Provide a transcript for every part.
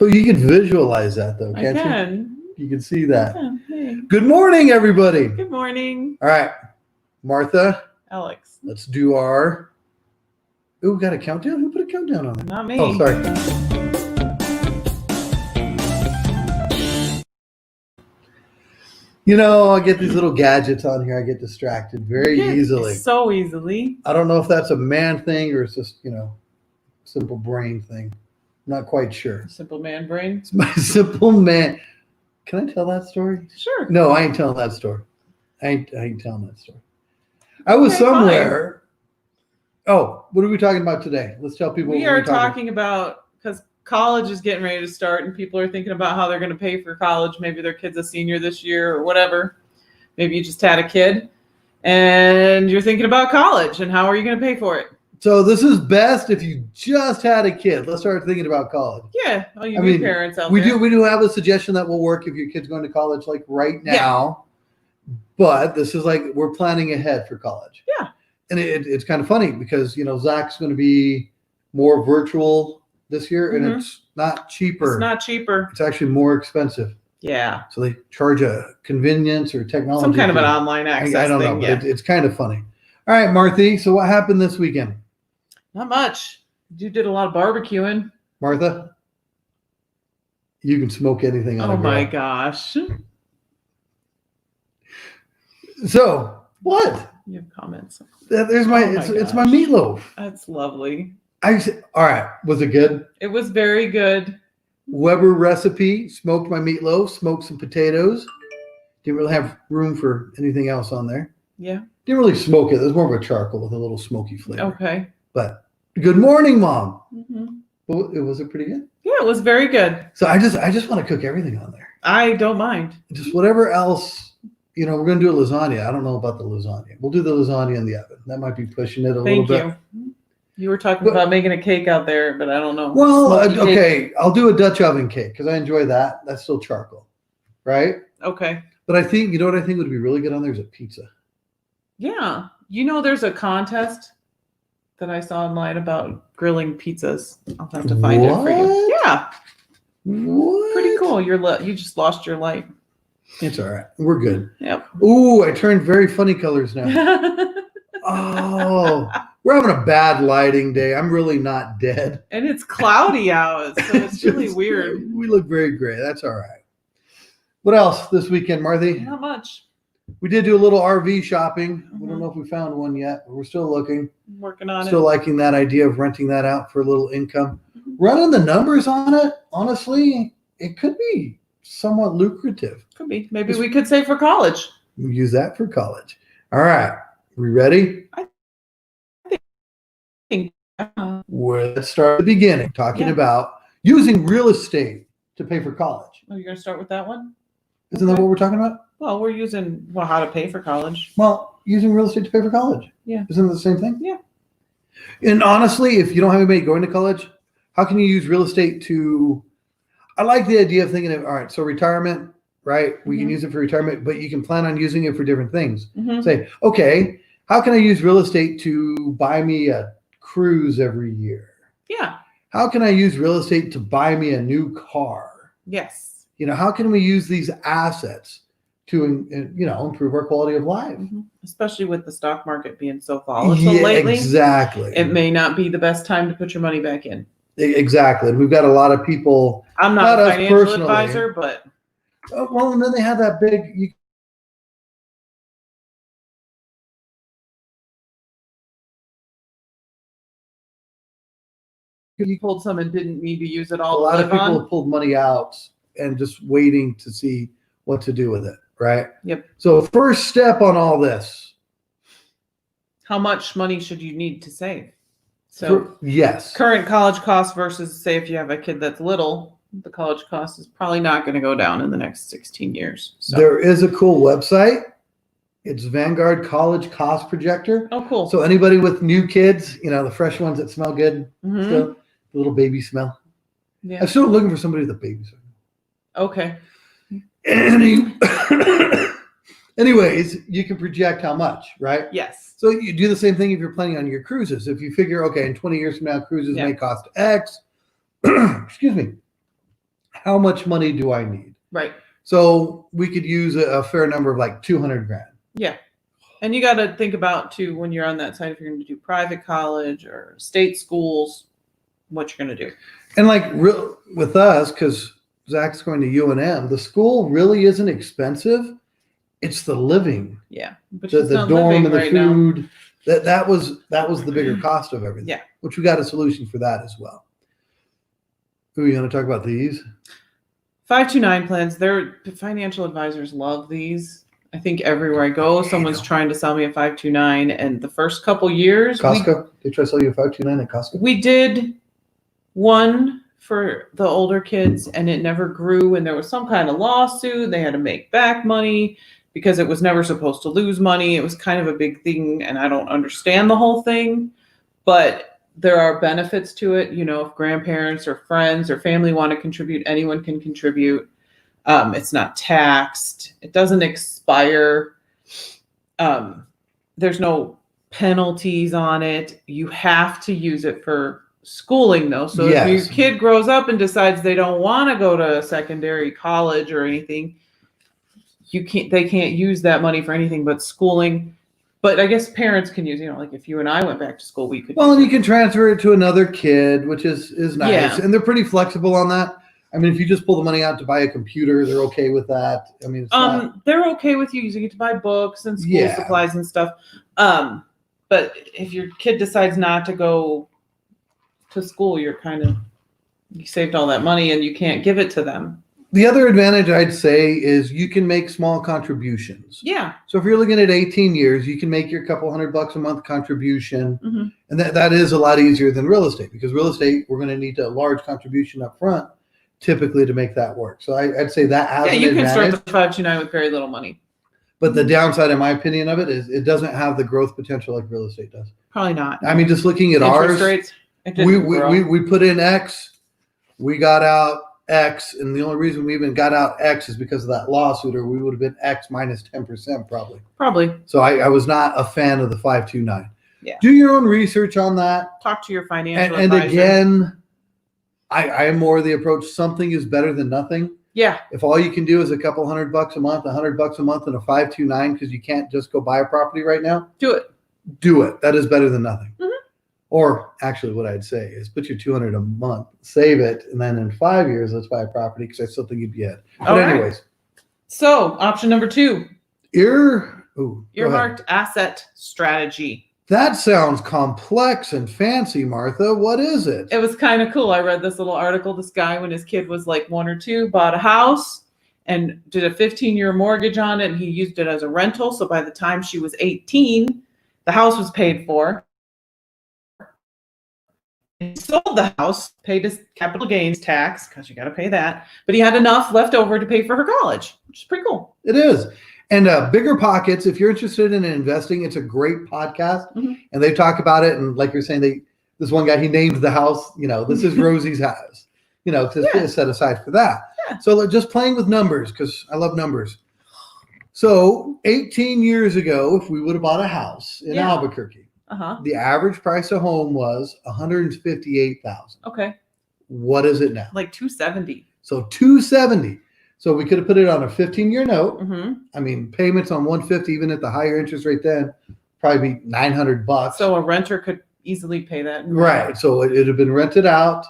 But you can visualize that though, I can't you? can. You can see that. Yeah, hey. Good morning, everybody. Good morning, All right, Martha, Alex. let's do our. Oh, we got a countdown? Who put a countdown on it? Not me. Oh, sorry. You know, I get these little gadgets on here. I get distracted very easily. So easily. I don't know if that's a man thing or it's just, simple brain thing. I'm not quite sure. Simple man brain. It's my simple man. Can I tell that story? Sure. No, I ain't telling that story. I ain't telling that story. I was somewhere. Fine. Oh, what are we talking about today? Let's tell people. We are talking about, because college is getting ready to start and people are thinking about how they're going to pay for college. Maybe their kid's a senior this year or whatever. Maybe you just had a kid and you're thinking about college and how are you going to pay for it? So this is best if you just had a kid. Let's start thinking about college. Yeah. Oh, you new parents out there. We do have a suggestion that will work if your kid's going to college like right now. Yeah. But this is like we're planning ahead for college. Yeah. And it's kind of funny because, Zach's going to be more virtual this year and it's not cheaper. It's not cheaper. It's actually more expensive. Yeah. So they charge a convenience or technology. Some kind of an online access I don't thing, know, but it's kind of funny. All right, Martha. So what happened this weekend? Not much. You did a lot of barbecuing. Martha, you can smoke anything on a grill. Oh my gosh. So what? You have comments. There's my it's my meatloaf. That's lovely. All right. Was it good? It was very good. Weber recipe. Smoked my meatloaf. Smoked some potatoes. Didn't really have room for anything else on there. Yeah. Didn't really smoke it. It was more of a charcoal with a little smoky flavor. Okay. But good morning, Mom. Mm-hmm. Well, was it pretty good? Yeah, it was very good. So I just want to cook everything on there. I don't mind. Just whatever else. We're going to do a lasagna. I don't know about the lasagna. We'll do the lasagna in the oven. That might be pushing it a little bit. Thank you. You were talking about making a cake out there, but I don't know. Well, okay. I'll do a Dutch oven cake because I enjoy that. That's still charcoal, right? Okay. But I think, what I think would be really good on there is a pizza. Yeah. There's a contest that I saw online about grilling pizzas. I'll have to find it for you. Yeah. What? Pretty cool. You just lost your light. It's all right. We're good. Yep. Ooh, I turned very funny colors now. Oh, we're having a bad lighting day. I'm really not dead. And it's cloudy out, so it's really weird. We look very gray. That's all right. What else this weekend, Martha? Not much. We did do a little RV shopping. We don't know if we found one yet, but we're still looking. Working on it. Still liking that idea of renting that out for a little income. Running the numbers on it, honestly, it could be somewhat lucrative. Could be. Maybe we could save for college. We use that for college. All right. We ready? I think. Well, let's start at the beginning, talking about using real estate to pay for college. Oh, you're going to start with that one? Isn't that what we're talking about? Well, we're using how to pay for college. Well, using real estate to pay for college. Yeah. Isn't it the same thing? Yeah. And honestly, if you don't have anybody going to college, how can you use real estate to... I like the idea of thinking of, all right, so retirement, right? We can use it for retirement, but you can plan on using it for different things. Say, okay, how can I use real estate to buy me a cruise every year? Yeah. How can I use real estate to buy me a new car? Yes. How can we use these assets to, improve our quality of life? Especially with the stock market being so volatile lately. Exactly. It may not be the best time to put your money back in. Exactly. And we've got a lot of people. I'm not a financial advisor, but. Well, and then they have that big. You pulled some and didn't need to use it all. A lot of people have pulled money out and just waiting to see what to do with it, right? Yep. So first step on all this. How much money should you need to save? So yes. Current college costs versus, say, if you have a kid that's little, the college cost is probably not going to go down in the next 16 years. So. There is a cool website. It's Vanguard College Cost Projector. Oh, cool. So anybody with new kids, the fresh ones that smell good, still, the little baby smell. Yeah. I'm still looking for somebody with a baby smell. Okay. Anyways, you can project how much, right? Yes. So you do the same thing if you're planning on your cruises. If you figure, okay, in 20 years from now, cruises may cost X. Excuse me. how much money do I need? Right. So we could use a fair number of like 200 grand. Yeah. And you got to think about too, when you're on that side, if you're going to do private college or state schools, what you're going to do. And like with us, because Zach's going to UNM, the school really isn't expensive. It's the living. Yeah. But The dorm and the food. That was the bigger cost of everything. Yeah. Which we got a solution for that as well. Who are you going to talk about these? 529 plans. Their financial advisors love these. I think everywhere I go, someone's trying to sell me a 529. And the first couple years, Costco, they try to sell you a 529 at Costco. We did one for the older kids, and it never grew. And there was some kind of lawsuit. They had to make back money because it was never supposed to lose money. It was kind of a big thing, and I don't understand the whole thing, but there are benefits to it. You know, if grandparents or friends or family want to contribute, anyone can contribute. It's not taxed. It doesn't expire. There's no penalties on it. You have to use it for schooling though. So if your kid grows up and decides they don't want to go to secondary college or anything, they can't use that money for anything but schooling. But I guess parents can use, like if you and I went back to school, we could. Well, and you can transfer it to another kid, which is nice. Yeah. And they're pretty flexible on that. I mean, if you just pull the money out to buy a computer, they're okay with that. I mean, they're okay with you using it to buy books and school supplies and stuff. But if your kid decides not to go to school, you saved all that money and you can't give it to them. The other advantage I'd say is you can make small contributions. Yeah. So if you're looking at 18 years, you can make your couple $100 a month contribution. Mm-hmm. And that is a lot easier than real estate, because real estate, we're going to need a large contribution up front typically to make that work. So I'd say that has an you can advantage. start the 529 with very little money. But the downside, in my opinion, of it is it doesn't have the growth potential like real estate does. Probably not. I mean, just looking at interest rates, we put in X, we got out X, and the only reason we even got out X is because of that lawsuit, or we would have been X minus 10% probably. Probably. So I was not a fan of the 529. Yeah. Do your own research on that. Talk to your financial and advisor. Again, I am more the approach, something is better than nothing. Yeah. If all you can do is a couple $100 a month, $100 a month, and a 529, because you can't just go buy a property right now. Do it. Do it. That is better than nothing. Mm-hmm. Or actually, what I'd say is put your $200 a month, save it, and then in 5 years, let's buy a property, because I still think you'd be ahead. But anyways. So option number 2. Earmarked asset strategy. That sounds complex and fancy, Martha. What is it? It was kind of cool. I read this little article. This guy, when his kid was like 1 or 2, bought a house and did a 15-year mortgage on it. And he used it as a rental. So by the time she was 18, the house was paid for. He sold the house, paid his capital gains tax, because you got to pay that. But he had enough left over to pay for her college, which is pretty cool. It is. And Bigger Pockets, if you're interested in investing, it's a great podcast. Mm-hmm. And they talk about it. And like you're saying, this one guy, he named the house, this is Rosie's house, to set aside for that. Yeah. So just playing with numbers, because I love numbers. So 18 years ago, if we would have bought a house in Albuquerque, the average price of home was $158,000. Okay. What is it now? Like $270,000. So $270,000. So we could have put it on a 15-year note. Mm-hmm. I mean, payments on $150,000, even at the higher interest rate then, probably be $900. So a renter could easily pay that. Right. So it had been rented out,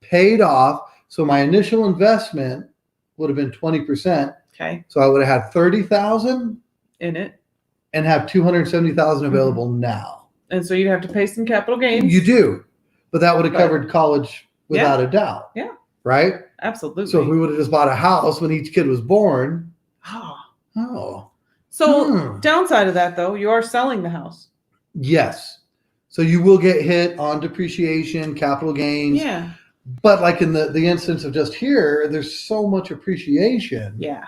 paid off. So my initial investment would have been 20%. Okay. So I would have had $30,000 in it, and have $270,000 available now. And so you'd have to pay some capital gains. You do, but that would have covered college without a doubt. Yeah. Right. Absolutely. So if we would have just bought a house when each kid was born. So downside of that, though, you are selling the house. Yes. So you will get hit on depreciation, capital gains. Yeah. But like in the instance of just here, there's so much appreciation. Yeah.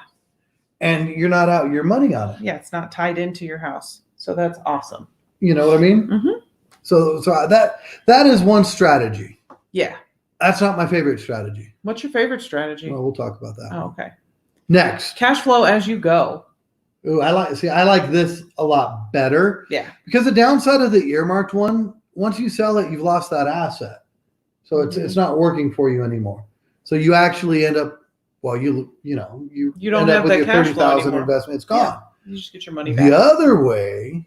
And you're not out your money on it. Yeah, it's not tied into your house. So that's awesome. You know what I mean? Mm-hmm. So that is one strategy. Yeah. That's not my favorite strategy. What's your favorite strategy? Well, we'll talk about that. Oh, okay. Next. Cash flow as you go. Ooh, I like this a lot better. Yeah. Because the downside of the earmarked one, once you sell it, you've lost that asset. So it's not working for you anymore. So you actually end up, well, you don't end up have with that your cash flow 30,000 anymore. investment. It's gone. You just get your money back. The other way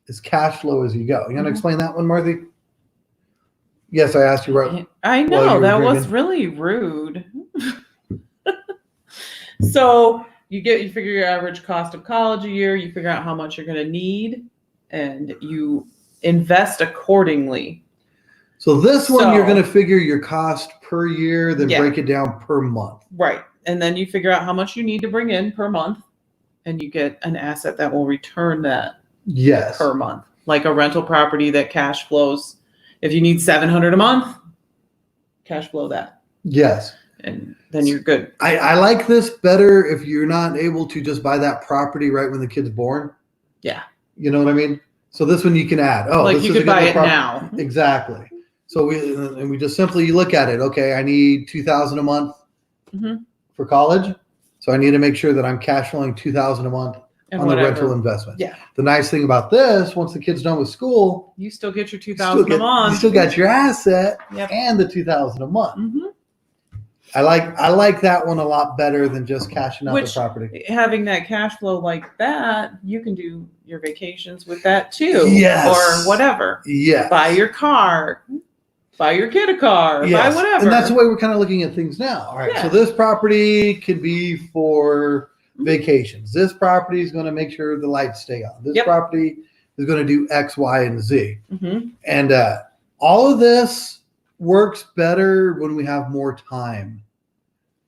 is cash flow as you go. You want to explain that one, Martha? Yes, I asked you right. I while know you were that was drinking. really rude. So you figure your average cost of college a year, you figure out how much you're going to need, and you invest accordingly. So this one, you're So- going to figure your cost per year, then Yeah. break it down per month. Right. And then you figure out how much you need to bring in per month, and you get an asset that will return that Yes. per month. Like a rental property that cash flows. If you need $700 a month, cash flow that. Yes. And then you're good. I like this better if you're not able to just buy that property right when the kid's born. Yeah. You know what I mean? So this one you can add. Oh, Like this you is a could good buy little it property. now. Exactly. So we just simply look at it. Okay, I need $2,000 a month Mhm. for college. So I need to make sure that I'm cash flowing $2,000 a month And on whatever. the rental investment. Yeah. The nice thing about this, once the kid's done with school, You still get your you $2,000 a month. you still got your asset Yep. and the $2,000 a month. Mhm. I like that one a lot better than just cashing out the Which- property. Having that cash flow like that, you can do your vacations with that too. Yes. Or whatever. Yes. Buy your car. Buy your kid a car. Yes. Buy whatever. And that's the way we're kind of looking at things now. All right. Yeah. So this property could be for vacations. This property is going to make sure the lights stay on. This Yep. property is going to do X, Y, and Z. Mhm. And all of this works better when we have more time.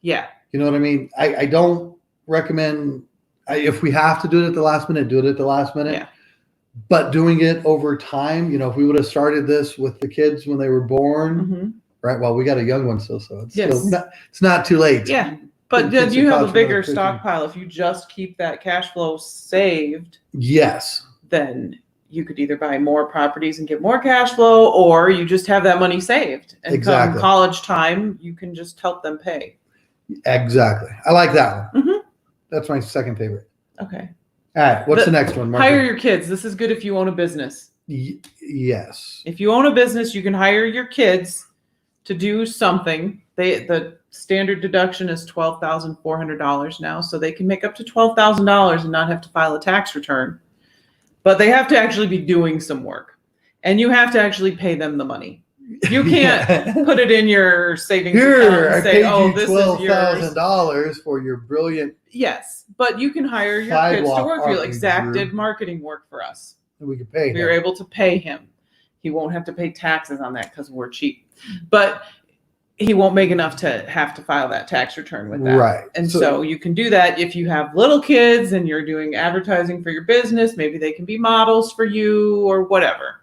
Yeah. You know what I mean? I don't recommend, if we have to do it at the last minute, do it at the last minute. Yeah. But doing it over time, if we would have started this with the kids when they were born, Mhm. right? Well, we got a young one still, so it's Yes. it's not too late. Yeah. But Kids then are you have a costing bigger another 50. stockpile. If you just keep that cash flow saved, Yes. then you could either buy more properties and get more cash flow, or you just have that money saved. And Exactly. come college time, you can just help them pay. Exactly. I like that one. Mhm. That's my second favorite. Okay. All right. What's The- the next one, Mark? Hire your kids. This is good if you own a business. Yes. If you own a business, you can hire your kids to do something. The standard deduction is $12,400 now, so they can make up to $12,000 and not have to file a tax return. But they have to actually be doing some work, and you have to actually pay them the money. You can't put it in your savings account Here, I and say, paid "Oh, you this is yours." $12,000 for your brilliant. Yes, but you can hire your kids to Sidewalk work for you. Like art Zach group. did marketing work for us. We could pay We him. were able to pay him. He won't have to pay taxes on that because we're cheap. But he won't make enough to have to file that tax return with that. Right. And so you can do that if you have little kids and you're doing advertising for your business. Maybe they can be models for you or whatever.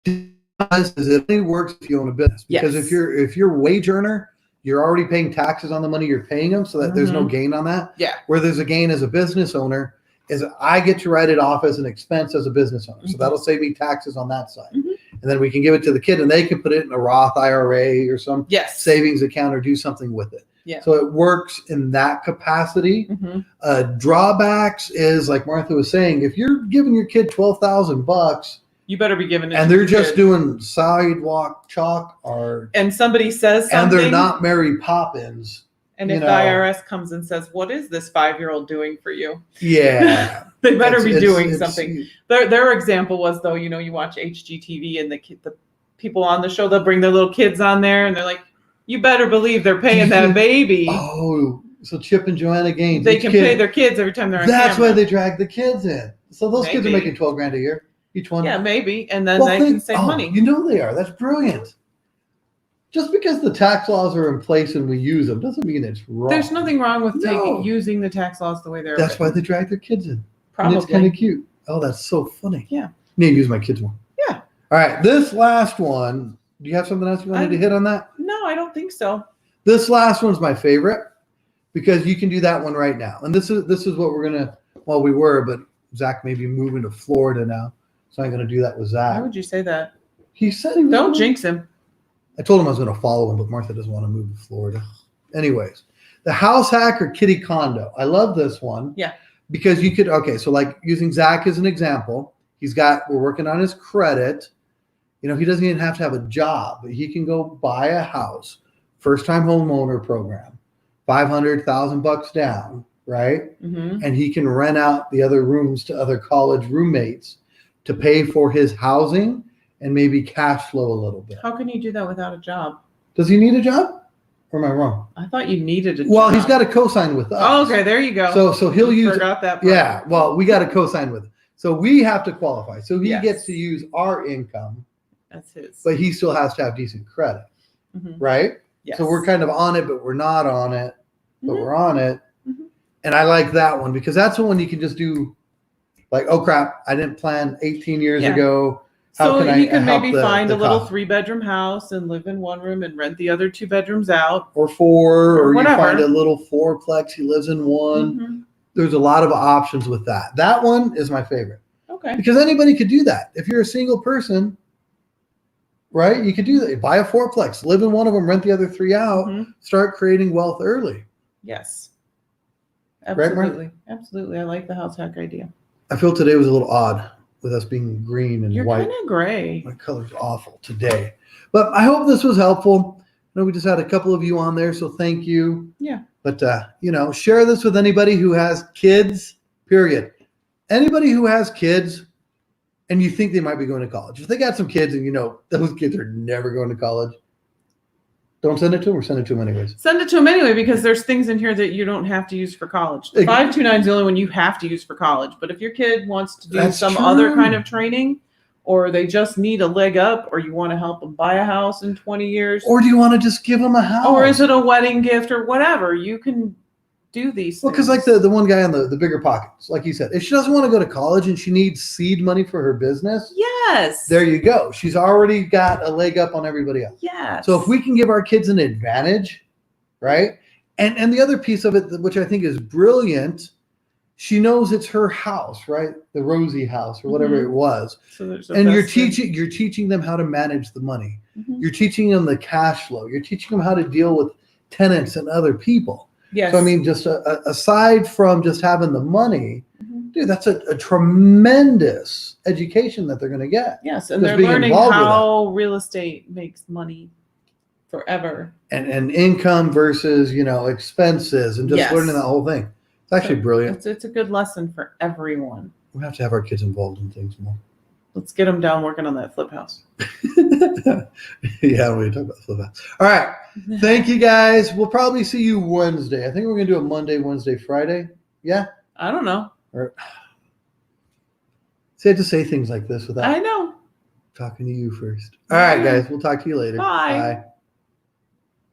It only works if you own a business, because Yes. if you're a wage earner, you're already paying taxes on the money you're paying them, so that there's no gain on that. Yeah. Where there's a gain as a business owner is I get to write it off as an expense as a business owner, so Mhm. that'll save me taxes on that side, Mhm. and then we can give it to the kid, and they can put it in a Roth IRA or some Yes. savings account or do something with it. Yeah. So it works in that capacity. Mhm. Drawbacks is, like Martha was saying, if you're giving your kid $12,000 You better be giving it and to they're your just kid. doing sidewalk chalk or And somebody says and something. they're not Mary Poppins. And you if the know. IRS comes and says, "What is this 5-year-old doing for you?" Yeah. They better be It's- doing it's- something. Their example was, though, you watch HGTV and the people on the show, they'll bring their little kids on there and they're like, you better believe they're paying that baby. Oh, so Chip and Joanna Gaines. They each can kid- pay their kids every time they're on That's camera. why they drag the kids in. So those kids are Maybe. making $12,000 a year, each one. Yeah, maybe. And then Well, they can save money. You know they are. That's brilliant. Just because the tax laws are in place and we use them doesn't mean it's wrong. There's nothing wrong with No. using the tax laws the way they're That's why written. they drag their kids in. And Probably. it's kind of cute. Oh, that's so funny. Yeah. Need to use my kids more. Yeah. All right. This last one. Do you have something else you wanted to hit on that? No, I don't think so. This last one's my favorite because you can do that one right now. And this is what we're gonna. Well, we were, but Zach may be moving to Florida now, so I'm gonna do that with Why Zach. would you say that? He said he was. Don't gonna- jinx him. I told him I was gonna follow him, but Martha doesn't want to move to Florida. Anyways, the house hack or Kiddie condo. I love this one. Yeah. Because you could. Okay, so like using Zach as an example, we're working on his credit. he doesn't even have to have a job, but he can go buy a house, first time homeowner program, $500,000 down, right? Mm-hmm. And he can rent out the other rooms to other college roommates to pay for his housing and maybe cash flow a little bit. How can you do that without a job? Does he need a job? Or am I wrong? I thought you needed a Well, job. he's got a cosign with us. Oh, okay, there you go. So he'll use. Forgot that part. Yeah, well, we got a cosign with it. So we have to qualify. So he Yes. gets to use our income, That's his. but he still has to have decent credit, Mhm. right? Yes. So we're kind of on it, but we're not on it, but Mhm. we're on it. Mhm. And I like that one because that's the one you can just do like, oh crap, I didn't plan 18 years Yeah. ago. How So can I he can help maybe the find a little cost? 3-bedroom house and live in one room and rent the other 2 bedrooms out. Or 4, or you whatever. find a little 4-plex, he lives in one. Mhm. There's a lot of options with that. That one is my favorite Okay. because anybody could do that. If you're a single person, right, you could do that. You buy a 4-plex, live in one of them, rent the other 3 out, Mhm. start creating wealth early. Yes. Right, Mark? Absolutely. Absolutely. I like the house hack idea. I feel today was a little odd with us being green and You're white. kind of gray. My color's awful today. But I hope this was helpful. I know we just had a couple of you on there, so thank you. Yeah. But, share this with anybody who has kids, period. Anybody who has kids and you think they might be going to college. If they got some kids and those kids are never going to college, don't send it to them or send it to them anyways. Send it to him anyway because there's things in here that you don't have to use for college. The 529 is the only one you have to use for college. But if your kid wants to do That's some true. other kind of training, or they just need a leg up, or you want to help them buy a house in 20 years, Or do you want to just give them a house? or is it a wedding gift or whatever, you can do these Well, things. because like the one guy on the bigger pockets, like you said, if she doesn't want to go to college and she needs seed money for her business, Yes. there you go. She's already got a leg up on everybody else. Yes. So if we can give our kids an advantage, right? And the other piece of it, which I think is brilliant, she knows it's her house, right? The Rosie house or whatever Mhm. it was. So there's a And you're vested- teaching them how to manage the money. Mhm. You're teaching them the cash flow. You're teaching them how to deal with tenants and other people. Yes. So I mean, just aside from just having the money, Mhm. dude, that's a tremendous education that they're going to get. Yes, and just they're being learning involved with how real estate makes money forever. And income versus expenses and just Yes. learning that whole thing. It's actually brilliant. It's a good lesson for everyone. We have to have our kids involved in things more. Let's get them down working on that flip house. Yeah, we talk about flip house. All right. Thank you guys. We'll probably see you Wednesday. I think we're gonna do a Monday, Wednesday, Friday. Yeah. I don't know. Or see, I just say things like this without I know. talking to you first. All right, guys. We'll talk to you later. Bye. Bye.